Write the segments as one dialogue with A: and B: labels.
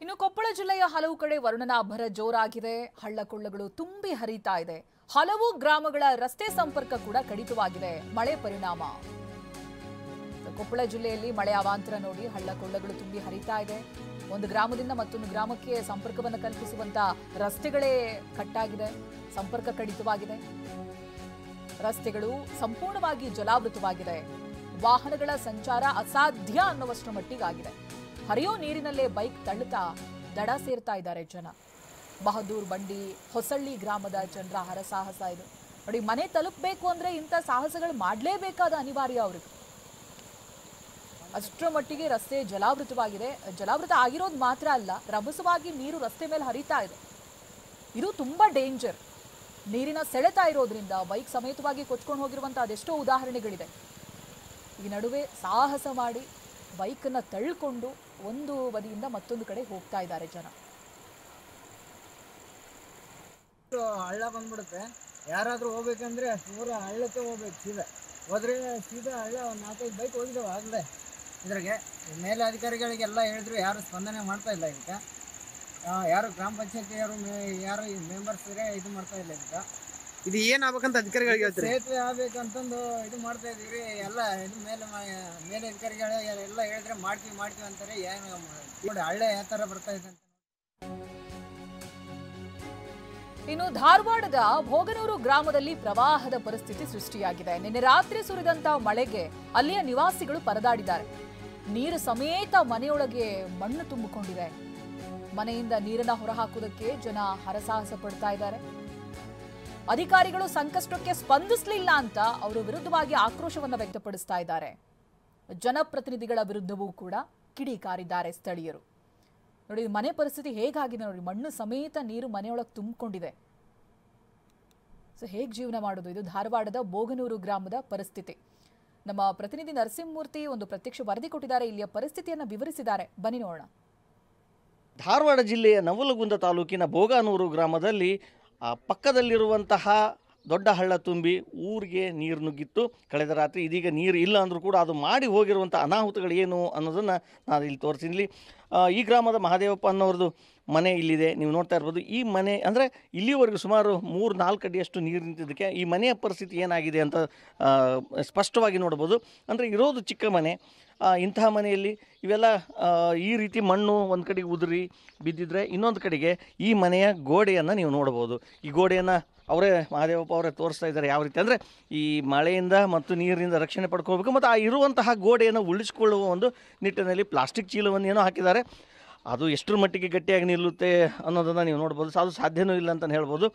A: ಇನ್ನು ಕೊಪ್ಪಳ ಜಿಲ್ಲೆಯ ಹಲವು ಕಡೆ ವರುಣನ ಅಬ್ಬರ ಜೋರಾಗಿದೆ. ಹಳ್ಳಕೊಳ್ಳಗಳು ತುಂಬಿ ಹರಿತಾ ಇದೆ. ಹಲವು ಗ್ರಾಮಗಳ ರಸ್ತೆ ಸಂಪರ್ಕ ಕೂಡ ಕಡಿತವಾಗಿದೆ ಮಳೆ ಪರಿಣಾಮ. ಕೊಪ್ಪಳ ಜಿಲ್ಲೆಯಲ್ಲಿ ಮಳೆ ಅವಾಂತರ ನೋಡಿ ಹಳ್ಳಕೊಳ್ಳಗಳು ತುಂಬಿ ಹರಿತಾ ಇದೆ. ಒಂದು ಗ್ರಾಮದಿಂದ ಮತ್ತೊಂದು ಗ್ರಾಮಕ್ಕೆ ಸಂಪರ್ಕವನ್ನು ಕಲ್ಪಿಸುವಂತ ರಸ್ತೆಗಳೇ ಕಟ್ಟಾಗಿದೆ, ಸಂಪರ್ಕ ಕಡಿತವಾಗಿದೆ. ರಸ್ತೆಗಳು ಸಂಪೂರ್ಣವಾಗಿ ಜಲಾವೃತವಾಗಿದೆ. ವಾಹನಗಳ ಸಂಚಾರ ಅಸಾಧ್ಯ ಅನ್ನುವಷ್ಟರ ಮಟ್ಟಿಗಾಗಿದೆ. ಹರಿಯೋ ನೀರಿನಲ್ಲೇ ಬೈಕ್ ತಳ್ಳುತ್ತಾ ದಡ ಸೇರ್ತಾ ಇದ್ದಾರೆ ಜನ. ಬಹದ್ದೂರ್ ಬಂಡಿ ಹೊಸಳ್ಳಿ ಗ್ರಾಮದ ಜನರ ಹರಸಾಹಸ ಇದು ನೋಡಿ. ಮನೆ ತಲುಪಬೇಕು ಅಂದ್ರೆ ಇಂಥ ಸಾಹಸಗಳು ಮಾಡಲೇಬೇಕಾದ ಅನಿವಾರ್ಯ ಅವ್ರಿಗೆ. ಅಷ್ಟರ ಮಟ್ಟಿಗೆ ರಸ್ತೆ ಜಲಾವೃತವಾಗಿದೆ. ಜಲಾವೃತ ಆಗಿರೋದು ಮಾತ್ರ ಅಲ್ಲ, ರಭಸವಾಗಿ ನೀರು ರಸ್ತೆ ಮೇಲೆ ಹರಿತಾ ಇದೆ. ಇದು ತುಂಬಾ ಡೇಂಜರ್. ನೀರಿನ ಸೆಳೆತ ಇರೋದ್ರಿಂದ ಬೈಕ್ ಸಮೇತವಾಗಿ ಕೊಚ್ಕೊಂಡು ಹೋಗಿರುವಂತಹ ಅದೆಷ್ಟೋ ಉದಾಹರಣೆಗಳಿದೆ. ಈ ನಡುವೆ ಸಾಹಸ ಮಾಡಿ ಬೈಕನ್ನು ತಳ್ಳಿಕೊಂಡು ಒಂದು ಬದಿಯಿಂದ ಮತ್ತೊಂದು ಕಡೆ ಹೋಗ್ತಾ ಇದ್ದಾರೆ ಜನ.
B: ಹಳ್ಳ ಬಂದ್ಬಿಡುತ್ತೆ. ಯಾರಾದ್ರೂ ಹೋಗ್ಬೇಕಂದ್ರೆ ಪೂರ ಹಳ್ಳಕ್ಕೆ ಹೋಗ್ಬೇಕು. ಹೋದ್ರೆ ಸೀದಾ ಹಳ್ಳ ಒಂದು 4-5 ಬೈಕ್ ಹೋಗಿದ್ದಾವೆ ಆಗಲೇ. ಇದ್ರಾಗೆ ಮೇಲೆ ಅಧಿಕಾರಿಗಳಿಗೆಲ್ಲ ಹೇಳಿದ್ರು, ಯಾರು ಸ್ಪಂದನೆ ಮಾಡ್ತಾ ಇಲ್ಲ. ಈಗ ಯಾರು ಗ್ರಾಮ ಪಂಚಾಯತಿ ಯಾರು ಮೆಂಬರ್ಸ್ ಇದು ಮಾಡ್ತಾ ಇಲ್ಲ. ಈಗ
C: ಇದು ಏನಾಗಬೇಕಂತ ಅಧಿಕಾರಿಗಳಿಗೆ ಹೇಳ್ತಾರೆ.
B: ಸೇತುವೆ ಆಗ್ಬೇಕಂತಂದು ಇದು ಮಾಡ್ತಾ ಇದೀವಿ. ಎಲ್ಲ ಇದು ಮೇಲೆ ಅಧಿಕಾರಿಗಳು ಎಲ್ಲ ಹೇಳಿದ್ರೆ ಮಾಡ್ತೀವಿ ಅಂತಾರೆ. ಏನು ನೋಡಿ ಹಳ್ಳೆ ಯಾವ ಥರ ಬರ್ತಾ ಇದೆ ಅಂತ.
A: ಇನ್ನು ಧಾರವಾಡದ ಭೋಗನೂರು ಗ್ರಾಮದಲ್ಲಿ ಪ್ರವಾಹದ ಪರಿಸ್ಥಿತಿ ಸೃಷ್ಟಿಯಾಗಿದೆ. ನಿನ್ನೆ ರಾತ್ರಿ ಸುರಿದಂತ ಮಳೆಗೆ ಅಲ್ಲಿಯ ನಿವಾಸಿಗಳು ಪರದಾಡಿದ್ದಾರೆ. ನೀರು ಸಮೇತ ಮನೆಯೊಳಗೆ ಮಣ್ಣು ತುಂಬಿಕೊಂಡಿದೆ. ಮನೆಯಿಂದ ನೀರನ್ನ ಹೊರಹಾಕುವುದಕ್ಕೆ ಜನ ಹರಸಾಹಸ ಪಡ್ತಾ ಇದ್ದಾರೆ. ಅಧಿಕಾರಿಗಳು ಸಂಕಷ್ಟಕ್ಕೆ ಸ್ಪಂದಿಸಲಿಲ್ಲ ಅಂತ ಅವರ ವಿರುದ್ಧವಾಗಿ ಆಕ್ರೋಶವನ್ನ ವ್ಯಕ್ತಪಡಿಸ್ತಾ ಇದ್ದಾರೆ. ಜನಪ್ರತಿನಿಧಿಗಳ ವಿರುದ್ಧವೂ ಕೂಡ ಕಿಡಿಕಾರಿದ್ದಾರೆ ಸ್ಥಳೀಯರು. ನೋಡಿ ಮನೆ ಪರಿಸ್ಥಿತಿ ಹೇಗಾಗಿದೆ ನೋಡಿ. ಮಣ್ಣು ಸಮೇತ ನೀರು ಮನೆಯೊಳಗೆ ತುಂಬಿಕೊಂಡಿದೆ. ಸೊ ಹೇಗೆ ಜೀವನ ಮಾಡೋದು? ಇದು ಧಾರವಾಡದ ಬೋಗನೂರು ಗ್ರಾಮದ ಪರಿಸ್ಥಿತಿ. ನಮ್ಮ ಪ್ರತಿನಿಧಿ ನರಸಿಂಹಮೂರ್ತಿ ಒಂದು ಪ್ರತ್ಯಕ್ಷ ವರದಿ ಕೊಟ್ಟಿದ್ದಾರೆ. ಇಲ್ಲಿಯ ಪರಿಸ್ಥಿತಿಯನ್ನು ವಿವರಿಸಿದ್ದಾರೆ. ಬನ್ನಿ ನೋಡೋಣ.
D: ಧಾರವಾಡ ಜಿಲ್ಲೆಯ ನವಲಗುಂದ ತಾಲೂಕಿನ ಬೋಗಾನೂರು ಗ್ರಾಮದಲ್ಲಿ ಪಕ್ಕದಲ್ಲಿರುವಂತಹ ದೊಡ್ಡ ಹಳ್ಳ ತುಂಬಿ ಊರಿಗೆ ನೀರು ನುಗ್ಗಿತ್ತು ಕಳೆದ ರಾತ್ರಿ. ಇದೀಗ ನೀರು ಇಲ್ಲ ಅಂದರೂ ಕೂಡ ಅದು ಮಾಡಿ ಹೋಗಿರುವಂಥ ಅನಾಹುತಗಳೇನು ಅನ್ನೋದನ್ನು ನಾನು ಇಲ್ಲಿ ತೋರಿಸಿದ್ಲಿ. ಈ ಗ್ರಾಮದ ಮಹಾದೇವಪ್ಪ ಅನ್ನೋರದು ಮನೆ ಇಲ್ಲಿದೆ, ನೀವು ನೋಡ್ತಾ ಇರ್ಬೋದು. ಈ ಮನೆ ಅಂದರೆ ಇಲ್ಲಿವರೆಗೂ ಸುಮಾರು 3-4 ಅಡಿಯಷ್ಟು ನೀರು ನಿಂತಿದ್ದಕ್ಕೆ ಈ ಮನೆಯ ಪರಿಸ್ಥಿತಿ ಏನಾಗಿದೆ ಅಂತ ಸ್ಪಷ್ಟವಾಗಿ ನೋಡ್ಬೋದು. ಅಂದರೆ ಇರೋದು ಚಿಕ್ಕ ಮನೆ. ಇಂತಹ ಮನೆಯಲ್ಲಿ ಇವೆಲ್ಲ ಈ ರೀತಿ ಮಣ್ಣು ಒಂದು ಕಡೆಗೆ ಉದುರಿ ಬಿದ್ದಿದ್ರೆ ಇನ್ನೊಂದು ಕಡೆಗೆ ಈ ಮನೆಯ ಗೋಡೆಯನ್ನು ನೀವು ನೋಡ್ಬೋದು. ಈ ಗೋಡೆಯನ್ನು ಅವರೇ ಮಹಾದೇವಪ್ಪ ಅವರೇ ತೋರಿಸ್ತಾ ಇದ್ದಾರೆ ಯಾವ ರೀತಿ ಅಂದರೆ ಈ ಮಳೆಯಿಂದ ಮತ್ತು ನೀರಿನಿಂದ ರಕ್ಷಣೆ ಪಡ್ಕೋಬೇಕು ಮತ್ತು ಆ ಇರುವಂತಹ ಗೋಡೆಯನ್ನು ಉಳಿಸಿಕೊಳ್ಳುವ ಒಂದು ನಿಟ್ಟಿನಲ್ಲಿ ಪ್ಲಾಸ್ಟಿಕ್ ಚೀಲವನ್ನು ಏನೋ ಹಾಕಿದ್ದಾರೆ. ಅದು ಎಷ್ಟರ ಮಟ್ಟಿಗೆ ಗಟ್ಟಿಯಾಗಿ ನಿಲ್ಲುತ್ತೆ ಅನ್ನೋದನ್ನು ನೀವು ನೋಡ್ಬೋದು. ಅದು ಸಾಧ್ಯವೂ ಇಲ್ಲ ಅಂತ ಹೇಳ್ಬೋದು.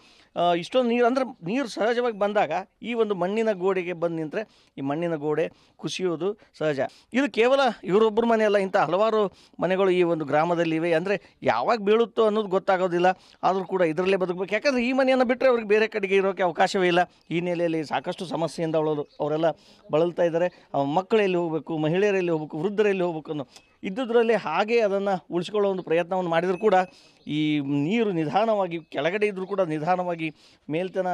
D: ಇಷ್ಟೊಂದು ನೀರು ಅಂದರೆ ನೀರು ಸಹಜವಾಗಿ ಬಂದಾಗ ಈ ಒಂದು ಮಣ್ಣಿನ ಗೋಡೆಗೆ ಬಂದು ನಿಂತರೆ ಈ ಮಣ್ಣಿನ ಗೋಡೆ ಕುಸಿಯೋದು ಸಹಜ. ಇದು ಕೇವಲ ಇವರೊಬ್ಬರ ಮನೆ ಅಲ್ಲ, ಇಂಥ ಹಲವಾರು ಮನೆಗಳು ಈ ಒಂದು ಗ್ರಾಮದಲ್ಲಿವೆ. ಅಂದರೆ ಯಾವಾಗ ಬೀಳುತ್ತೋ ಅನ್ನೋದು ಗೊತ್ತಾಗೋದಿಲ್ಲ. ಆದರೂ ಕೂಡ ಇದರಲ್ಲೇ ಬದುಕಬೇಕು. ಯಾಕಂದರೆ ಈ ಮನೆಯನ್ನು ಬಿಟ್ಟರೆ ಅವ್ರಿಗೆ ಬೇರೆ ಕಡೆಗೆ ಇರೋಕ್ಕೆ ಅವಕಾಶವೇ ಇಲ್ಲ. ಈ ನೆಲೆಯಲ್ಲಿ ಸಾಕಷ್ಟು ಸಮಸ್ಯೆಯಿಂದ ಅವರೆಲ್ಲ ಬಳಲ್ತಾ ಇದ್ದಾರೆ. ಮಕ್ಕಳೆಲ್ಲಿ ಹೋಗಬೇಕು, ಮಹಿಳೆಯರಲ್ಲಿ ಹೋಗಬೇಕು, ವೃದ್ಧರಲ್ಲಿ ಹೋಗಬೇಕು ಅನ್ನೋ ಇದ್ದುದರಲ್ಲಿ ಹಾಗೆ ಅದನ್ನು ಉಳಿಸ್ಕೊಳ್ಳೋ ಒಂದು ಪ್ರಯತ್ನವನ್ನು ಮಾಡಿದರೂ ಕೂಡ ಈ ನೀರು ನಿಧಾನವಾಗಿ ಕೆಳಗಡೆ ಇದ್ದರೂ ಕೂಡ ನಿಧಾನವಾಗಿ ಮೇಲ್ತನ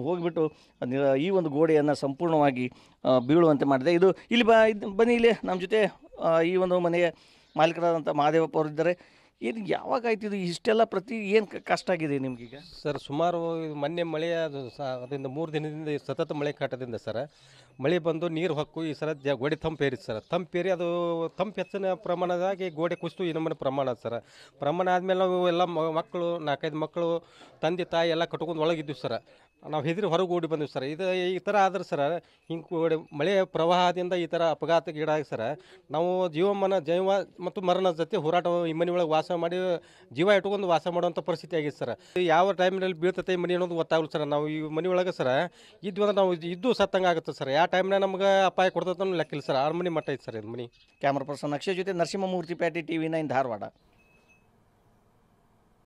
D: ಹೋಗಿಬಿಟ್ಟು ಈ ಒಂದು ಗೋಡೆಯನ್ನು ಸಂಪೂರ್ಣವಾಗಿ ಬೀಳುವಂತೆ ಮಾಡಿದೆ. ಇದು ಇಲ್ಲಿ ಬನ್ನಿ, ಇಲ್ಲಿ ನಮ್ಮ ಜೊತೆ ಈ ಒಂದು ಮನೆಯ ಮಾಲೀಕರಾದಂಥ ಮಹಾದೇವಪ್ಪ ಅವರಿದ್ದಾರೆ. ಏನು ಯಾವಾಗ ಆಯ್ತು ಇದು ಇಷ್ಟೆಲ್ಲ ಏನು ಕಷ್ಟ ಆಗಿದೆ ನಿಮಗೀಗ?
E: ಸರ್ ಸುಮಾರು ಮೊನ್ನೆ ಮಳೆ ಅದರಿಂದ 3 ದಿನದಿಂದ ಸತತ ಮಳೆ ಕಾಟದಿಂದ ಸರ್ ಮಳೆ ಬಂದು ನೀರು ಹೊಕ್ಕು ಈ ಸರ ಗೋಡೆ ತಂಪೇರಿ ಸರ್. ತಂಪೇರಿ ಅದು ತಂಪು ಹೆಚ್ಚಿನ ಪ್ರಮಾಣದಾಗಿ ಗೋಡೆ ಕುಸಿತು ಈ ನಮ್ಮನೆ ಪ್ರಮಾಣ ಸರ್. ಪ್ರಮಾಣ ಆದಮೇಲೆ ನಾವು ಎಲ್ಲ ಮಕ್ಕಳು 4-5 ಮಕ್ಕಳು ತಂದೆ ತಾಯಿ ಎಲ್ಲ ಕಟ್ಕೊಂಡು ಒಳಗಿದ್ದೀವಿ ಸರ್. ನಾವು ಹೆದರಿ ಹೊರಗೆ ಓಡಿ ಬಂದಿವಿ ಸರ್. ಇದು ಈ ಥರ ಆದ್ರೆ ಸರ್ ಹಿಂಗೆ ಮಳೆ ಪ್ರವಾಹದಿಂದ ಈ ಥರ ಅಪಘಾತಗೀಡಾಗಿ ಸರ್ ನಾವು ಜೀವ ಮತ್ತು ಮರಣ ಜೊತೆ ಹೋರಾಟ ಈ ಮನೆ ಒಳಗೆ ವಾಸ ಮಾಡಿ ಜೀವ ಇಟ್ಕೊಂಡು ವಾಸ ಮಾಡುವಂಥ ಪರಿಸ್ಥಿತಿ ಆಗಿದೆ ಸರ್. ಯಾವ ಟೈಮ್ನಲ್ಲಿ ಬೀಳ್ತೈತೆ ಮನೆ ಅನ್ನೋದು ಗೊತ್ತಾಗಲ್ಲ ಸರ್. ನಾವು ಈ ಮನೆ ಒಳಗೆ ಸರ್ ಇದ್ವಿ ಅಂದ್ರೆ ನಾವು ಇದ್ದು ಸತ್ತಂಗೆ ಆಗುತ್ತೆ ಸರ್. ಯಾವ ಟೈಮ್ನಾಗ ನಮ್ಗೆ ಅಪಾಯ ಕೊಡ್ತೈತೆ ಲೆಕ್ಕಿಲ್ಲ ಸರ್. 6 ಮನೆ ಮಟ್ಟ ಐತೆ ಸರ್ ಇದು ಮನೆ.
D: ಕ್ಯಾಮ್ರಾ ಪರ್ಸನ್ ಅಕ್ಷಯ್ ಜೊತೆ ನರಸಿಂಹಮೂರ್ತಿ, ಪ್ಯಾಟಿ, TV9 ಧಾರವಾಡ.